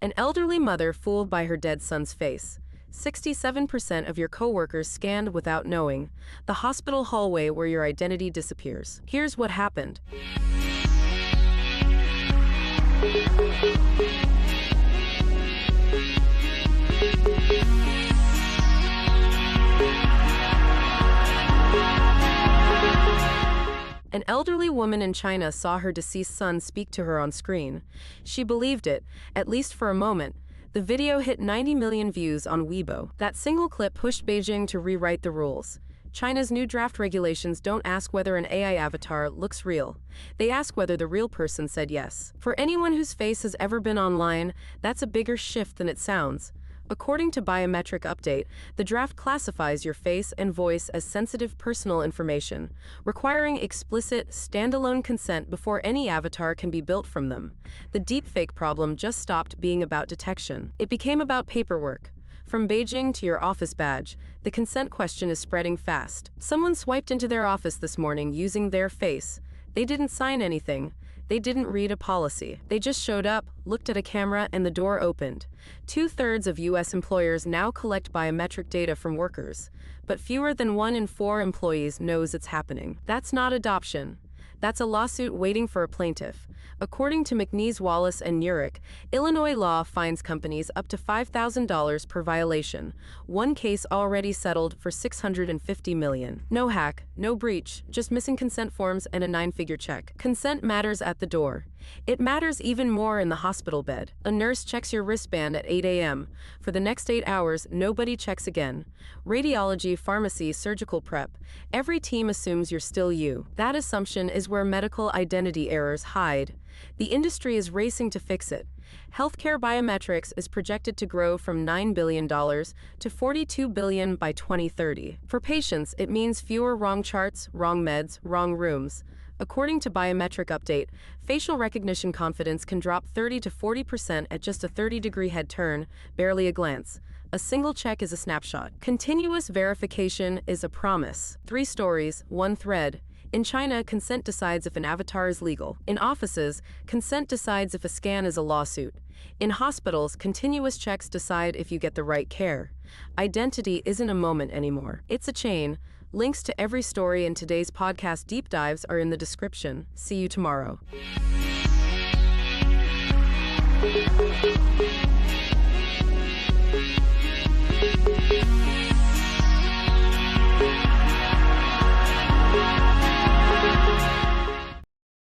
An elderly mother fooled by her dead son's face. 67% of your coworkers scanned without knowing. The hospital hallway where your identity disappears. Here's what happened. An elderly woman in China saw her deceased son speak to her on screen. She believed it, at least for a moment. The video hit 90 million views on Weibo. That single clip pushed Beijing to rewrite the rules. China's new draft regulations don't ask whether an AI avatar looks real. They ask whether the real person said yes. For anyone whose face has ever been online, that's a bigger shift than it sounds. According to Biometric update, the draft classifies your face and voice as sensitive personal information, requiring explicit, standalone consent before any avatar can be built from them. The deepfake problem just stopped being about detection. It became about paperwork. From Beijing to your office badge, the consent question is spreading fast. Someone swiped into their office this morning using their face. They didn't sign anything. They didn't read a policy. They just showed up, looked at a camera, and the door opened. 2/3 of U.S. employers now collect biometric data from workers, but fewer than 1 in 4 employees knows it's happening. That's not adoption. That's a lawsuit waiting for a plaintiff. According to McNeese Wallace and Nurek, Illinois law fines companies up to $5,000 per violation. One case already settled for $650 million. No hack, no breach, just missing consent forms and a 9-figure check. Consent matters at the door. It matters even more in the hospital bed. A nurse checks your wristband at 8 a.m. For the next 8 hours, nobody checks again. Radiology, pharmacy, surgical prep. Every team assumes you're still you. That assumption is where medical identity errors hide. The industry is racing to fix it. Healthcare biometrics is projected to grow from $9 billion to $42 billion by 2030. For patients, it means fewer wrong charts, wrong meds, wrong rooms. According to Biometric update, facial recognition confidence can drop 30 to 40% at just a 30-degree head turn, barely a glance. A single check is a snapshot. Continuous verification is a promise. 3 stories, 1 thread. In China, consent decides if an avatar is legal. In offices, consent decides if a scan is a lawsuit. In hospitals, continuous checks decide if you get the right care. Identity isn't a moment anymore. It's a chain. Links to every story in today's podcast deep dives are in the description. See you tomorrow.